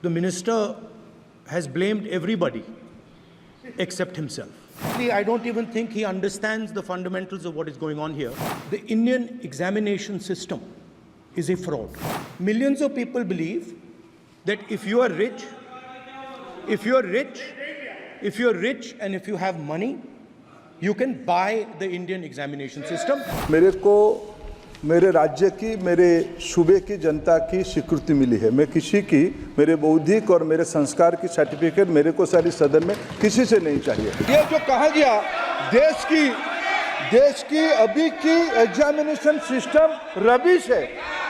the minister has blamed everybody except himself. I don't even think he understands the fundamentals of what is going on here. The Indian examination system is a fraud. Millions of people believe that if you are rich and if you have money, you can buy the Indian examination system. मेरे को मेरे राज्य की, मेरे सूबे की जनता की स्वीकृति मिली है। मैं किसी की, मेरे बौद्धिक और मेरे संस्कार की सर्टिफिकेट मेरे को सारी सदन में किसी से नहीं चाहिए। ये जो कहा गया देश की अभी की एग्जामिनेशन सिस्टम रबिश है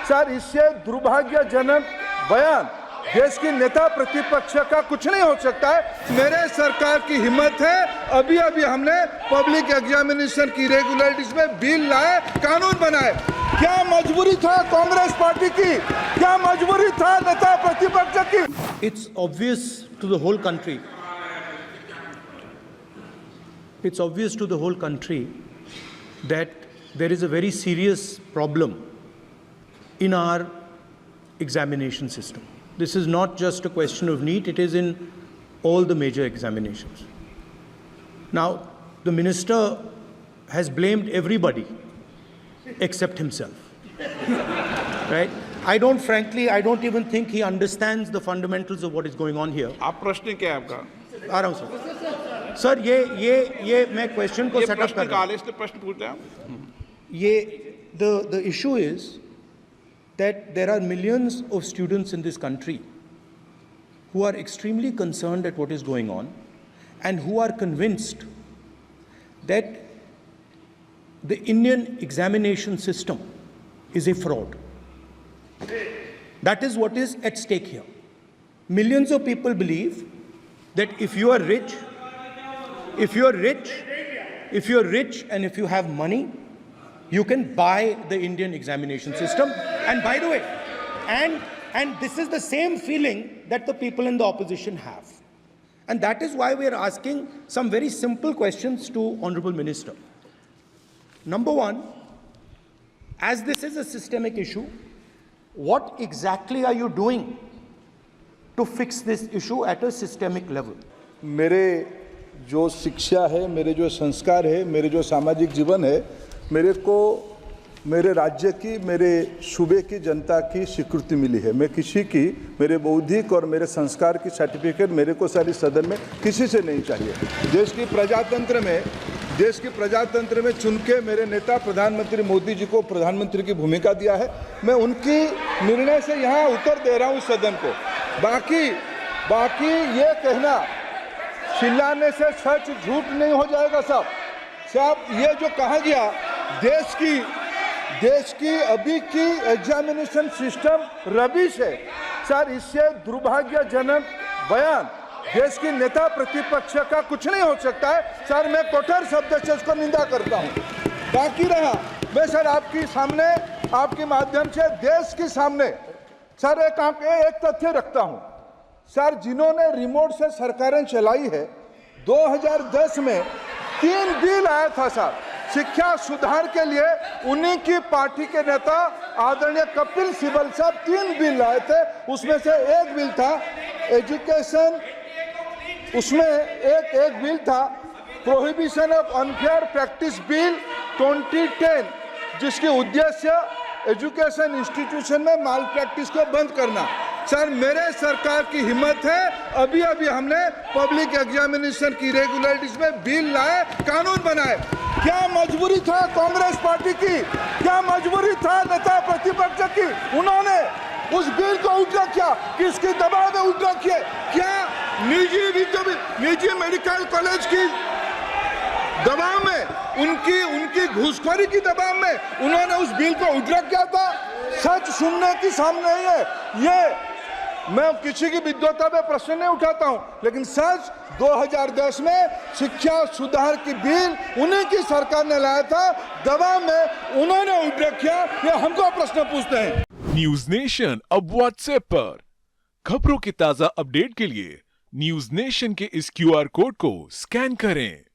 सर, इससे दुर्भाग्यजनक बयान देश की नेता प्रतिपक्ष का कुछ नहीं हो सकता है। मेरे सरकार की हिम्मत है, अभी हमने पब्लिक एग्जामिनेशन की रेगुलरिटीज में बिल लाए, कानून बनाए। क्या मजबूरी था कांग्रेस पार्टी की? क्या मजबूरी था नेता प्रतिपक्ष की? It's obvious to the whole country. It's obvious to the whole country that there is a very serious problem in our examination system. This is not just a question of NEET, it is in all the major examinations. Now, the minister has blamed everybody except himself. Right? I don't even think he understands the fundamentals of what is going on here. आप प्रश्न क्या है आपका? आ रहा हूं sir. Sir ये मैं question को सेटअप कर रहा हूं। प्रश्न पूछते हैं। ये the issue is that there are millions of students in this country who are extremely concerned at what is going on and who are convinced that the Indian examination system is a fraud. That is what is at stake here. Millions of people believe that if you are rich and if you have money, you can buy the Indian examination system. And by the way, and this is the same feeling that the people in the opposition have. And that is why we are asking some very simple questions to Honorable Minister. Number one, as this is a systemic issue, what exactly are you doing to fix this issue at a systemic level? मेरे जो शिक्षा है, मेरे जो संस्कार है, मेरे जो सामाजिक जीवन है, मेरे को मेरे राज्य की, मेरे सूबे की जनता की स्वीकृति मिली है। मैं किसी की, मेरे बौद्धिक और मेरे संस्कार की सर्टिफिकेट मेरे को सारी सदन में किसी से नहीं चाहिए। देश की प्रजातंत्र में चुन के मेरे नेता प्रधानमंत्री मोदी जी को प्रधानमंत्री की भूमिका दिया है। मैं उनकी निर्णय से यहाँ उत्तर दे रहा हूँ सदन को। बाकी ये कहना चिल्लाने से सच झूठ नहीं हो जाएगा साहब। ये जो कहा गया देश की अभी की एग्जामिनेशन सिस्टम रबिश है सर, इससे दुर्भाग्यजनक बयान देश की नेता प्रतिपक्ष का कुछ नहीं हो सकता है सर। मैं कठोर शब्द से इसको निंदा करता हूं। बाकी रहा, मैं सर आपके सामने, आपके माध्यम से देश के सामने सर एक तथ्य रखता हूं सर। जिन्होंने रिमोट से सरकारें चलाई है, 2010 में 3 बिल आया था सर शिक्षा सुधार के लिए। उन्हीं की पार्टी के नेता आदरणीय कपिल सिब्बल साहब 3 बिल लाए थे। उसमें से एक बिल था एजुकेशन, उसमें एक बिल था prohibition of unfair practice bill 2010, जिसकी उद्देश्य एजुकेशन इंस्टीट्यूशन में माल प्रैक्टिस को बंद करना। सर, मेरे सरकार की हिम्मत है, अभी हमने पब्लिक एग्जामिनेशन की रेगुलरिटीज में बिल लाए, कानून बनाए। क्या मजबूरी था कांग्रेस पार्टी की? क्या मजबूरी था नेता प्रतिपक्ष की? उन्होंने उस बिल को उल्टा किया, किसके दबाव में उल्टा किया? क्या निजी मेडिकल कॉलेज की दबाव में, उनकी घूसखोरी की दबाव में उन्होंने उस बिल को उल्टा किया था? सच सुनने की सामने है। ये मैं किसी की विद्वता में प्रश्न नहीं उठाता हूं, लेकिन सच 2010 में शिक्षा सुधार की बिल उन्हीं की सरकार ने लाया था, दबाव में उन्होंने उल्टा किया। ये हमको प्रश्न पूछते हैं। न्यूज नेशन अब व्हाट्सएप पर खबरों की ताजा अपडेट के लिए न्यूज नेशन के इस QR कोड को स्कैन करें।